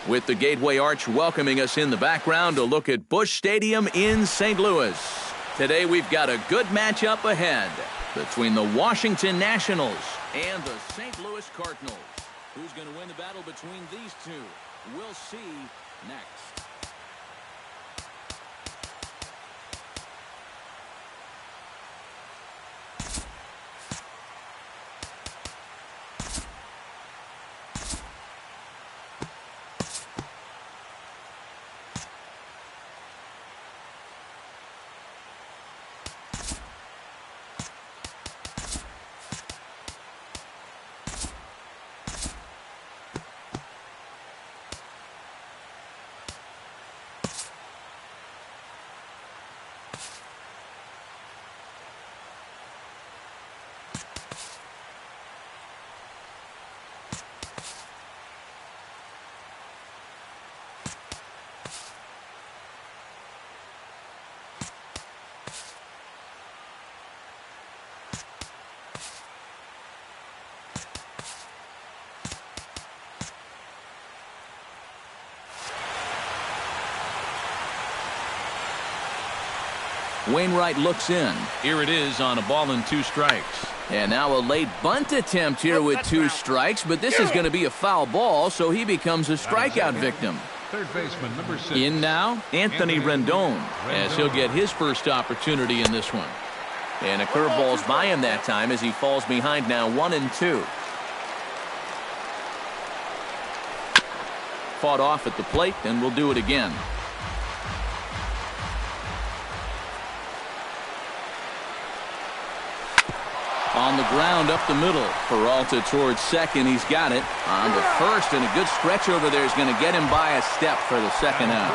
With the Gateway Arch welcoming us in the background to look at Busch Stadium in St. Louis. Today we've got a good matchup ahead between the Washington Nationals and the St. Louis Cardinals. Who's going to win the battle between these two? We'll see next. Wainwright looks in. Here it is on a ball and 2 strikes. And now a late bunt attempt here with 2 strikes, but this is going to be a foul ball, so he becomes a strikeout victim. Third baseman, number 6. In now, Anthony Rendon, as he'll get his first opportunity in this one. And a curveball's by him that time as he falls behind now 1-2. Fought off at the plate, and we'll do it again. On the ground up the middle. Peralta towards second. He's got it. On to first, and a good stretch over there is going to get him by a step for the second out.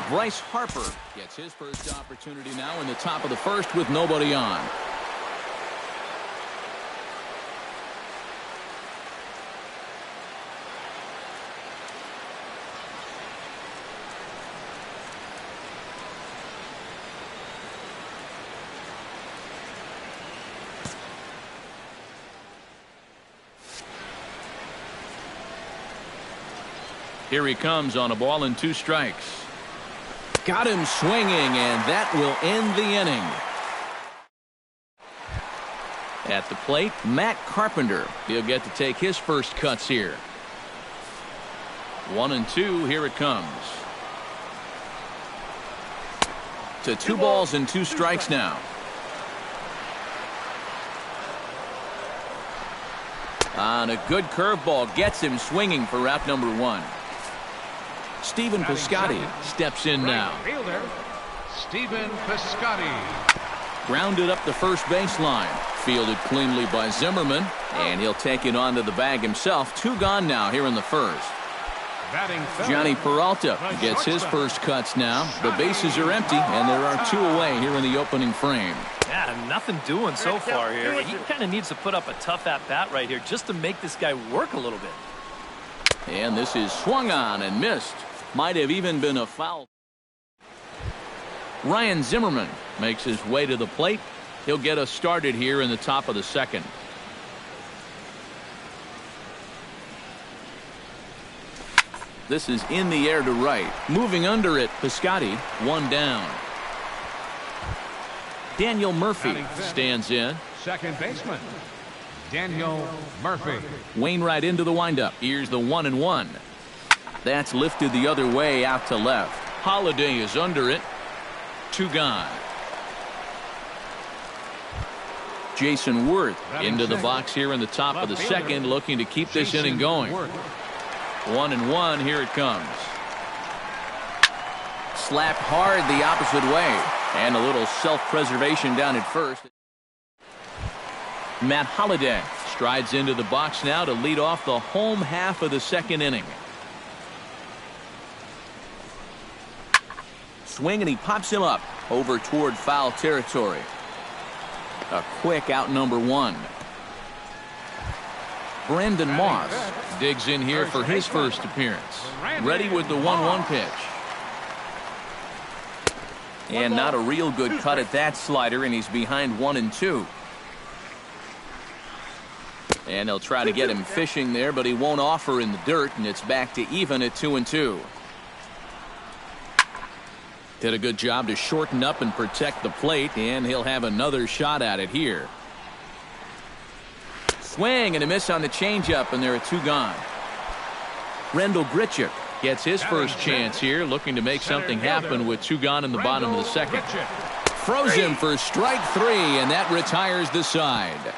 Bryce Harper gets his first opportunity now in the top of the first with nobody on. Here he comes on a ball and 2 strikes. Got him swinging, and that will end the inning. At the plate, Matt Carpenter. He'll get to take his first cuts here. 1-2, here it comes. To 2 balls and 2 strikes now. On a good curveball, gets him swinging for route number 1. Stephen Piscotty steps in now. Fielder, Stephen Piscotty. Grounded up the first baseline. Fielded cleanly by Zimmerman, and he'll take it onto the bag himself. 2 gone now here in the first. Johnny Peralta gets his first cuts now. The bases are empty, and there are 2 away here in the opening frame. Yeah, nothing doing so far here. He kind of needs to put up a tough at-bat right here just to make this guy work a little bit. And this is swung on and missed. Might have even been a foul. Ryan Zimmerman makes his way to the plate. He'll get us started here in the top of the second. This is in the air to right. Moving under it, Piscotty, 1 down. Daniel Murphy stands in. Second baseman, Daniel Murphy. Wainwright into the windup. Here's the 1-1. That's lifted the other way out to left. Holiday is under it. 2 gone. Jason Worth into the box here in the top of the second, looking to keep this inning going. 1-1, here it comes. Slapped hard the opposite way. And a little self-preservation down at first. Matt Holliday strides into the box now to lead off the home half of the second inning. Swing, and he pops him up over toward foul territory. A quick out number 1. Brandon Moss digs in here for his first appearance. Ready with the 1-1 pitch. And not a real good cut at that slider, and he's behind 1-2. And they'll try to get him fishing there, but he won't offer in the dirt, and it's back to even at 2-2. Did a good job to shorten up and protect the plate, and he'll have another shot at it here. Swing and a miss on the changeup, and there are 2 gone. Randall Grichuk gets his first chance here, looking to make something happen with 2 gone in the bottom of the second. Throws him for strike 3, and that retires the side.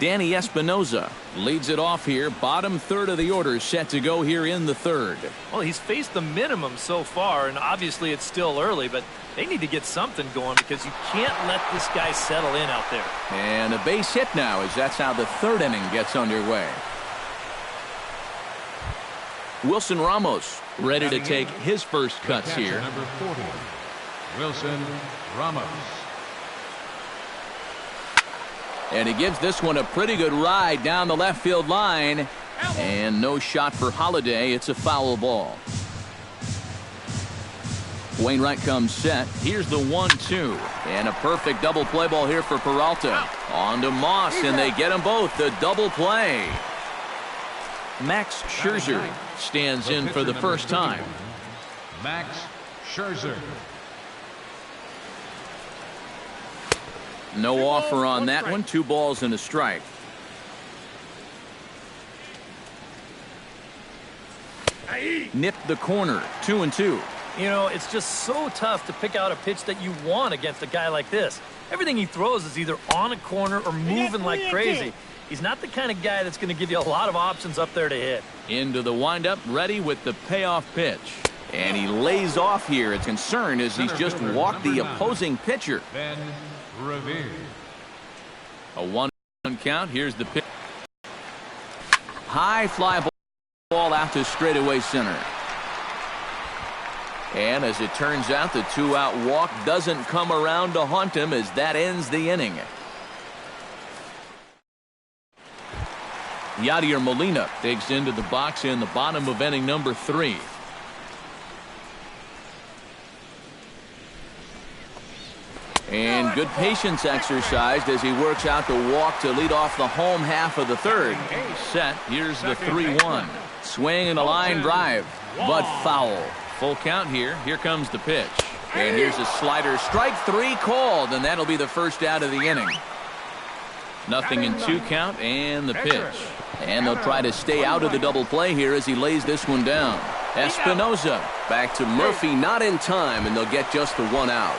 Danny Espinoza leads it off here. Bottom third of the order set to go here in the third. Well, he's faced the minimum so far, and obviously it's still early, but they need to get something going because you can't let this guy settle in out there. And a base hit now as that's how the third inning gets underway. Wilson Ramos ready to take his first cuts here. Number 40, Wilson Ramos. And he gives this one a pretty good ride down the left field line. And no shot for Holiday. It's a foul ball. Wainwright comes set. Here's the 1-2. And a perfect double play ball here for Peralta. On to Moss, and they get them both. The double play. Max Scherzer stands in for the first time. Max Scherzer. No offer on that one. 2 balls and a strike. Nipped the corner. 2-2. You know, it's just so tough to pick out a pitch that you want against a guy like this. Everything he throws is either on a corner or moving like crazy. He's not the kind of guy that's going to give you a lot of options up there to hit. Into the windup, ready with the payoff pitch. And he lays off here. Its concern is he's just walked the opposing pitcher. Ben Revere. A 1-1 count. Here's the pitch. High fly ball out to straightaway center. And as it turns out, the 2-out walk doesn't come around to haunt him as that ends the inning. Yadier Molina digs into the box in the bottom of inning number 3. And good patience exercised as he works out the walk to lead off the home half of the third. He's set. Here's the 3-1. Swing and a line drive, but foul. Full count here. Here comes the pitch. And here's a slider. Strike 3 called, and that'll be the first out of the inning. 0-2 count and the pitch. And they'll try to stay out of the double play here as he lays this one down. Espinoza back to Murphy, not in time, and they'll get just the 1 out.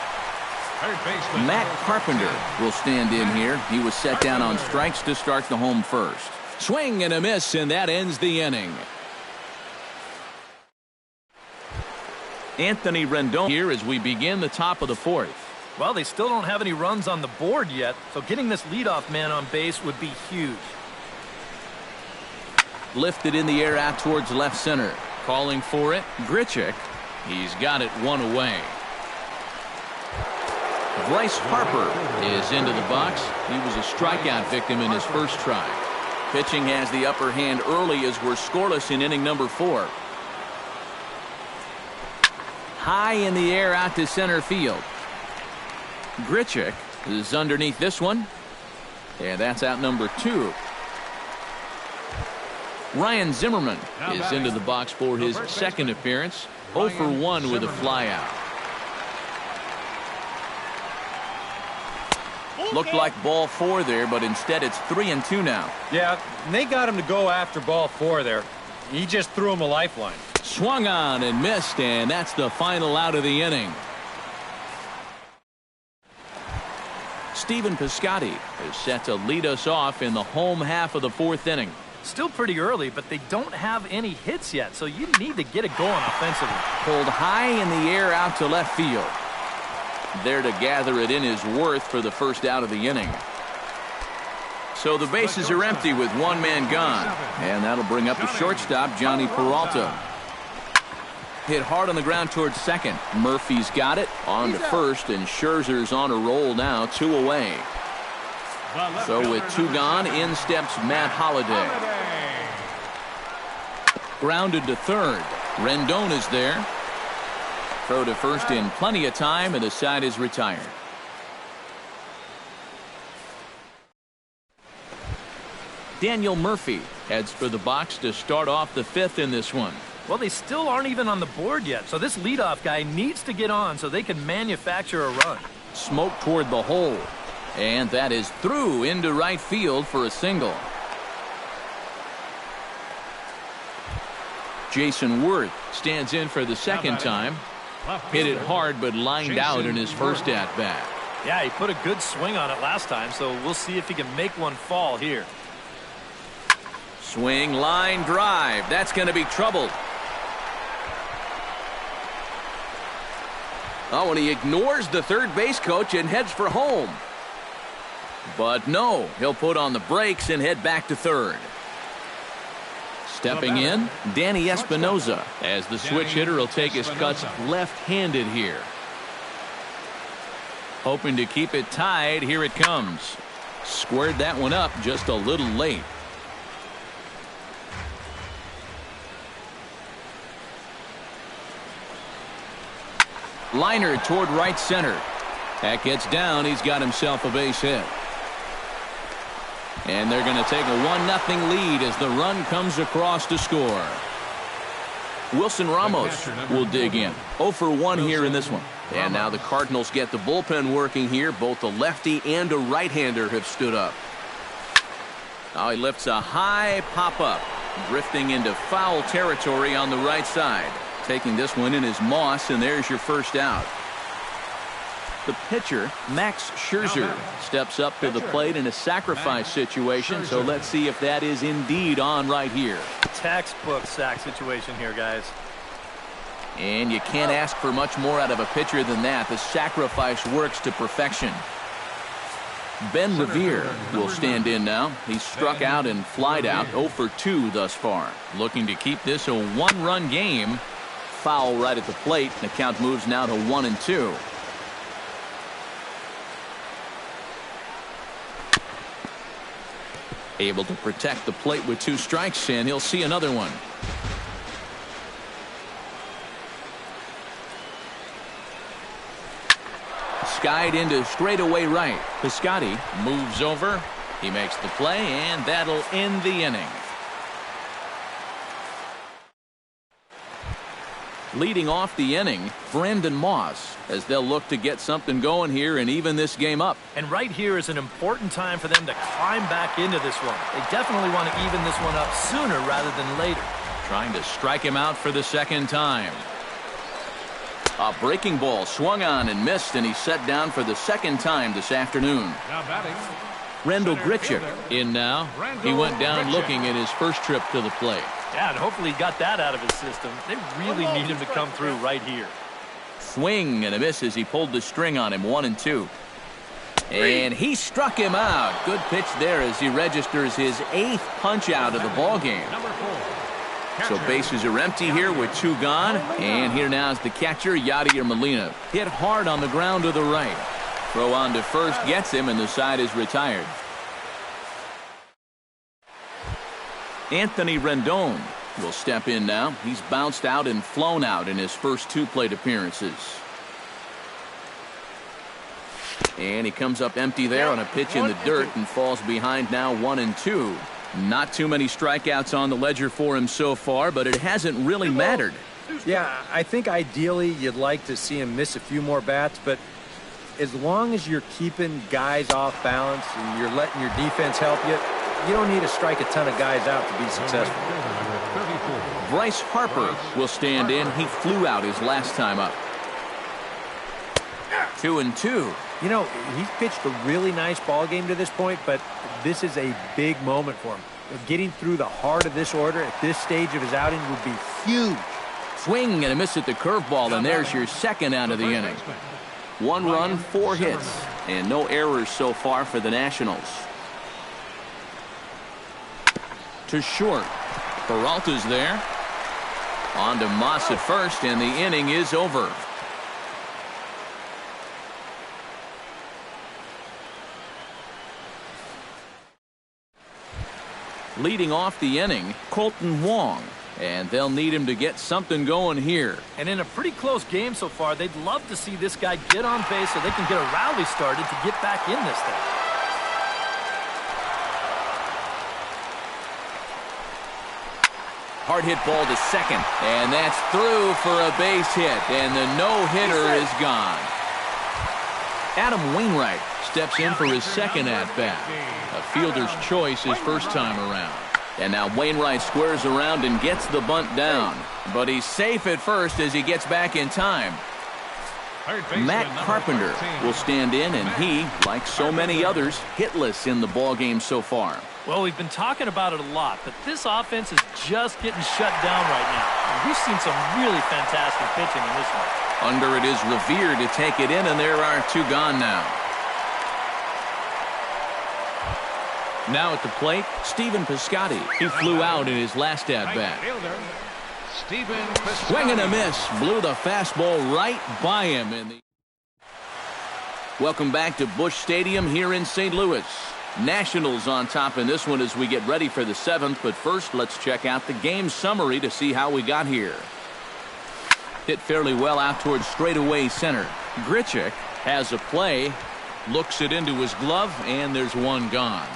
Matt Carpenter will stand in here. He was set down on strikes to start the home first. Swing and a miss, and that ends the inning. Anthony Rendon here as we begin the top of the 4th. Well, they still don't have any runs on the board yet, so getting this leadoff man on base would be huge. Lifted in the air out towards left center. Calling for it, Grichuk. He's got it 1 away. Bryce Harper is into the box. He was a strikeout victim in his first try. Pitching has the upper hand early as we're scoreless in inning number 4. High in the air out to center field. Grichuk is underneath this one. And that's out number 2. Ryan Zimmerman is into the box for his second appearance. 0 for 1 with a flyout. Looked like ball 4 there, but instead it's 3-2 now. Yeah, and they got him to go after ball 4 there. He just threw him a lifeline. Swung on and missed, and that's the final out of the inning. Stephen Piscotty is set to lead us off in the home half of the 4th inning. Still pretty early, but they don't have any hits yet, so you need to get it going offensively. Pulled high in the air out to left field. There to gather it in is Worth for the first out of the inning. So the bases are empty with 1 man gone. And that'll bring up the shortstop, Johnny Peralta. Hit hard on the ground towards second. Murphy's got it. On to first, and Scherzer's on a roll now, 2 away. So with 2 gone, in steps Matt Holliday. Grounded to third. Rendon is there. Throw to first in plenty of time, and the side is retired. Daniel Murphy heads for the box to start off the fifth in this one. Well, they still aren't even on the board yet, so this leadoff guy needs to get on so they can manufacture a run. Smoke toward the hole, and that is through into right field for a single. Jason Worth stands in for the second time. Hit it hard, but lined out in his first at-bat. Yeah, he put a good swing on it last time, so we'll see if he can make one fall here. Swing, line, drive. That's going to be trouble. Oh, and he ignores the third base coach and heads for home. But no, he'll put on the brakes and head back to third. Stepping in, Danny Espinosa, as the switch hitter will take his cuts left-handed here. Hoping to keep it tied, here it comes. Squared that one up just a little late. Liner toward right center. That gets down. He's got himself a base hit. And they're going to take a 1-0 lead as the run comes across to score. Wilson Ramos will dig in. 0 for 1 here in this one. And now the Cardinals get the bullpen working here. Both a lefty and a right-hander have stood up. Now he lifts a high pop-up, drifting into foul territory on the right side. Taking this one in is Moss, and there's your first out. The pitcher, Max Scherzer, steps up to the plate in a sacrifice situation, so let's see if that is indeed on right here. Textbook sack situation here, guys. And you can't ask for much more out of a pitcher than that. The sacrifice works to perfection. Ben Revere will stand in now. He's struck out and flied out, 0 for 2 thus far. Looking to keep this a one-run game. Foul right at the plate. The count moves now to 1-2. Able to protect the plate with 2 strikes, and he'll see another one. Skied into straightaway right. Piscotty moves over. He makes the play, and that'll end the inning. Leading off the inning, Brandon Moss, as they'll look to get something going here and even this game up. And right here is an important time for them to climb back into this one. They definitely want to even this one up sooner rather than later. Trying to strike him out for the second time. A breaking ball swung on and missed, and he's set down for the second time this afternoon. Now batting, Rendell Grichuk in now. He went down looking at his first trip to the plate. Yeah, and hopefully he got that out of his system. They really need him to come through right here. Swing and a miss as he pulled the string on him, 1-2. And he struck him out. Good pitch there as he registers his 8th punch out of the ball game. number 4. So bases are empty here with 2 gone. And here now is the catcher, Yadier Molina. Hit hard on the ground to the right. Throw on to first gets him, and the side is retired. Anthony Rendon will step in now. He's bounced out and flown out in his first 2 plate appearances. And he comes up empty there on a pitch in the dirt and falls behind now 1-2. Not too many strikeouts on the ledger for him so far, but it hasn't really mattered. Yeah, I think ideally you'd like to see him miss a few more bats, but as long as you're keeping guys off balance and you're letting your defense help you, you don't need to strike a ton of guys out to be successful. Bryce Harper will stand in. He flew out his last time up. 2-2. You know, he's pitched a really nice ball game to this point, but this is a big moment for him. Getting through the heart of this order at this stage of his outing would be huge. Swing and a miss at the curveball, and there's your second out of the inning. 1 run, 4 hits, and no errors so far for the Nationals. To short. Peralta's there. On to Moss at first, and the inning is over. Leading off the inning, Colton Wong. and they'll need him to get something going here. And in a pretty close game so far, they'd love to see this guy get on base so they can get a rally started to get back in this thing. Hard hit ball to second, and that's through for a base hit, and the no-hitter is gone. Adam Wainwright steps in for his second at-bat. A fielder's choice his first time around. And now Wainwright squares around and gets the bunt down. But he's safe at first as he gets back in time. Matt Carpenter will stand in, and he, like so many others, hitless in the ballgame so far. Well, we've been talking about it a lot, but this offense is just getting shut down right now. And we've seen some really fantastic pitching in this one. Under it is Revere to take it in, and there are two gone now. Now at the plate, Stephen Piscotty. He flew out in his last at-bat. Swing and a miss. Blew the fastball right by him. Welcome back to Busch Stadium here in St. Louis. Nationals on top in this one as we get ready for the 7th. But first, let's check out the game summary to see how we got here. Hit fairly well out towards straightaway center. Grichuk has a play. Looks it into his glove, and there's one gone.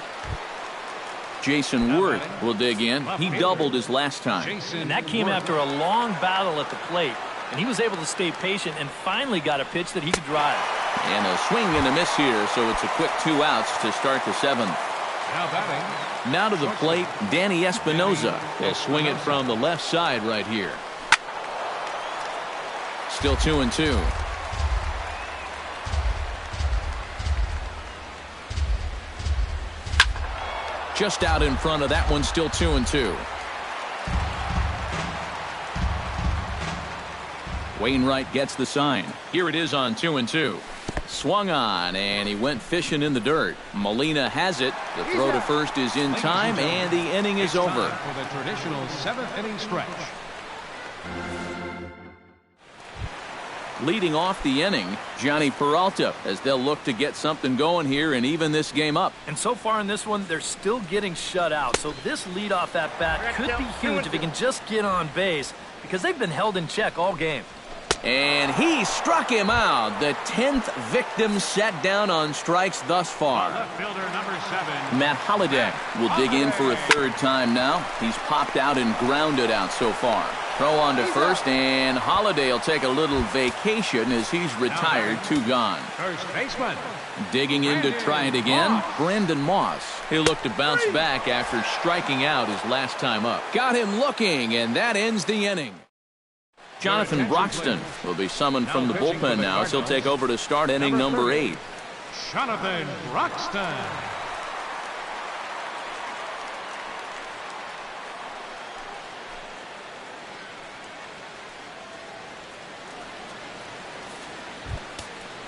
Jason Worth will dig in. He doubled his last time. And that came after a long battle at the plate. And he was able to stay patient and finally got a pitch that he could drive. And a swing and a miss here, so it's a quick 2 outs to start the 7th. Now to the plate, Danny Espinoza. He'll swing it from the left side right here. Still 2-2. Just out in front of that one, still 2-2. Wainwright gets the sign. Here it is on 2-2. Swung on, and he went fishing in the dirt. Molina has it. The throw to first is in time, and the inning is over. For the traditional 7th inning stretch. Leading off the inning, Johnny Peralta, as they'll look to get something going here and even this game up. And so far in this one, they're still getting shut out. So this leadoff at bat could be huge if he can just get on base, because they've been held in check all game. And he struck him out. The 10th victim set down on strikes thus far. Matt Holliday will dig in for a third time now. He's popped out and grounded out so far. Throw on to first, and Holliday will take a little vacation as he's retired. 2 gone. First baseman. Digging in to try it again, Brandon Moss. He'll look to bounce back after striking out his last time up. Got him looking, and that ends the inning. Jonathan Broxton will be summoned from the bullpen now as he'll take over to start inning number 8. Jonathan Broxton.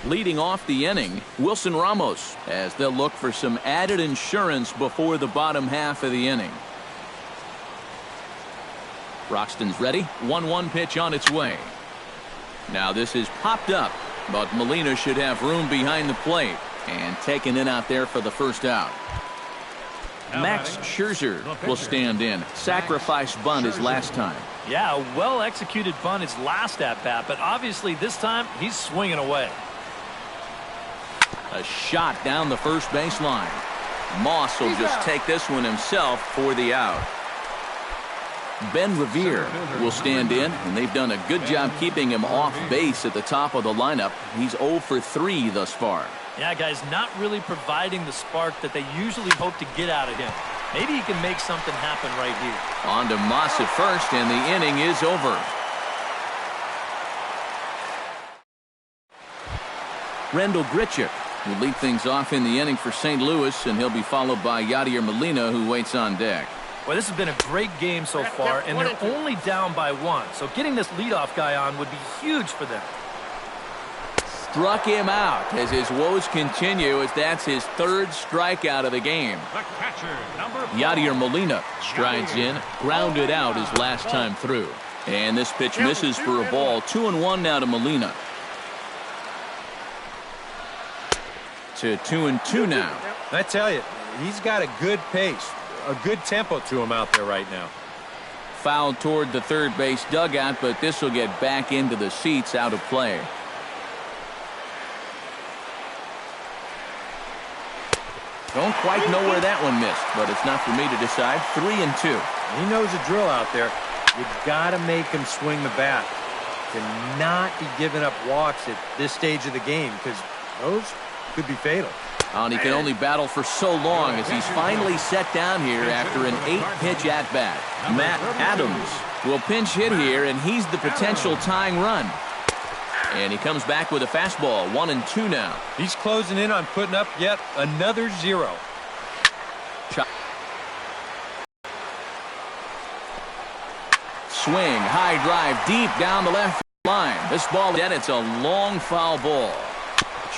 Leading off the inning, Wilson Ramos, as they'll look for some added insurance before the bottom half of the inning. Broxton's ready. 1-1 pitch on its way. Now this is popped up, but Molina should have room behind the plate, and taken in out there for the first out. Max Scherzer will stand in. Sacrifice bunt his last time. Yeah, a well-executed bunt his last at-bat, but obviously this time he's swinging away. A shot down the first baseline. Moss will just take this one himself for the out. Ben Revere will stand in, and they've done a good job keeping him off base at the top of the lineup. He's 0 for 3 thus far. Yeah, guys, not really providing the spark that they usually hope to get out of him. Maybe he can make something happen right here. On to Moss at first, and the inning is over. Randall Grichuk will lead things off in the inning for St. Louis, and he'll be followed by Yadier Molina, who waits on deck. Well, this has been a great game so far, and they're only down by 1. So getting this leadoff guy on would be huge for them. Struck him out as his woes continue, as that's his 3rd strikeout of the game. The catcher, number 4. Yadier Molina strides in, grounded out his last time through. And this pitch misses for a ball. 2-1 now to Molina. To 2-2 now. I tell you, he's got a good pace, a good tempo to him out there right now. Fouled toward the third base dugout, but this will get back into the seats, out of play. Don't quite know where that one missed, but it's not for me to decide. 3-2. He knows the drill out there. You got to make him swing the bat. To not be giving up walks at this stage of the game, because those could be fatal. And he can only battle for so long as he's finally set down here after an 8-pitch at-bat. Matt Adams will pinch hit here, and he's the potential tying run. And he comes back with a fastball. 1-2 now. He's closing in on putting up yet another 0. Swing, high drive, deep down the left line. This ball, then it's a long foul ball.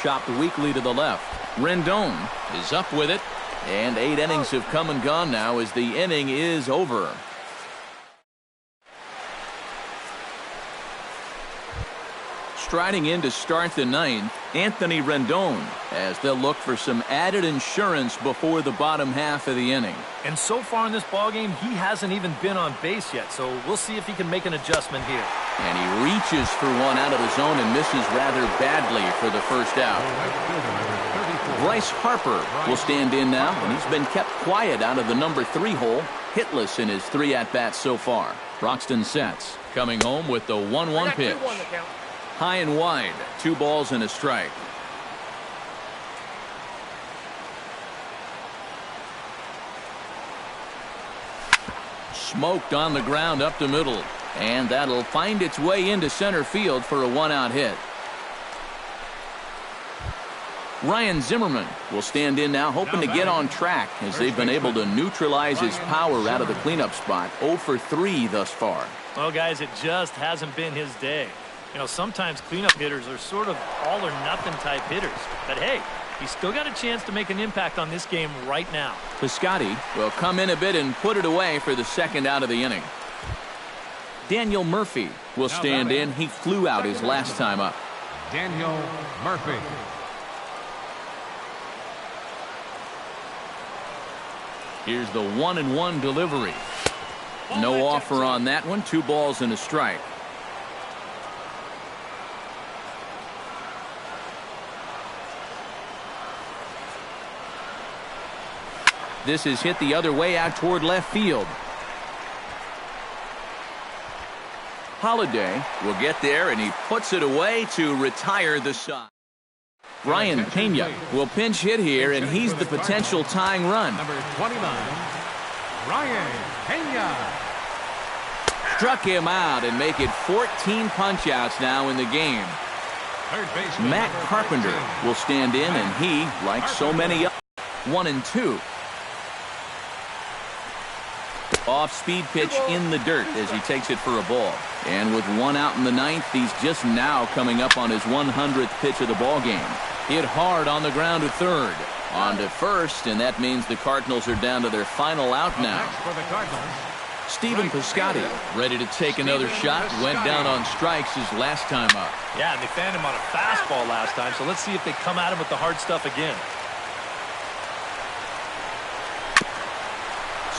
Chopped weakly to the left. Rendon is up with it. And 8 innings have come and gone now as the inning is over. Striding in to start the 9th, Anthony Rendon, as they'll look for some added insurance before the bottom half of the inning. And so far in this ballgame, he hasn't even been on base yet, so we'll see if he can make an adjustment here. And he reaches for one out of the zone and misses rather badly for the first out. Bryce Harper will stand in now, and he's been kept quiet out of the number 3 hole, hitless in his 3 at-bats so far. Broxton sets, coming home with the 1-1 pitch. High and wide, 2 balls and a strike. Smoked on the ground up the middle, and that'll find its way into center field for a 1-out hit. Ryan Zimmerman will stand in now, hoping to get on track as they've been able to neutralize his power out of the cleanup spot. 0 for 3 thus far. Well, guys, it just hasn't been his day. You know, sometimes cleanup hitters are sort of all or nothing type hitters. But hey, he's still got a chance to make an impact on this game right now. Piscotty will come in a bit and put it away for the 2nd out of the inning. Daniel Murphy will stand in. He flew out his last time up. Daniel Murphy. Here's the 1-1 delivery. No offer on that one. 2 balls and a strike. This is hit the other way out toward left field. Holiday will get there, and he puts it away to retire the side. Ryan Pena will pinch hit here, and he's the potential tying run. Number 29, Ryan Pena. Struck him out and make it 14 punch-outs now in the game. Matt Carpenter will stand in, and he, like so many others, 1-2. Off-speed pitch in the dirt as he takes it for a ball. And with 1 out in the 9th, he's just now coming up on his 100th pitch of the ball game. Hit hard on the ground to third. On to first, and that means the Cardinals are down to their final out now. Stephen Piscotty ready to take another shot. Went down on strikes his last time up. Yeah, and they fanned him on a fastball last time, so let's see if they come at him with the hard stuff again.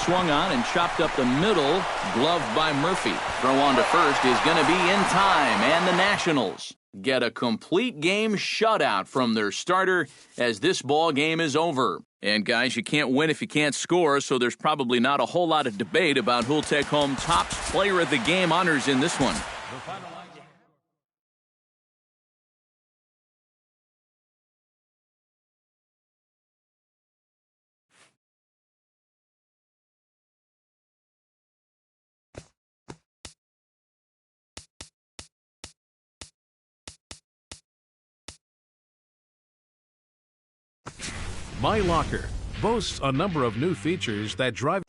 Swung on and chopped up the middle, gloved by Murphy. Throw on to first is going to be in time, and the Nationals get a complete game shutout from their starter as this ball game is over. And guys, you can't win if you can't score, so there's probably not a whole lot of debate about who'll take home top player of the game honors in this one. My Locker boasts a number of new features that drive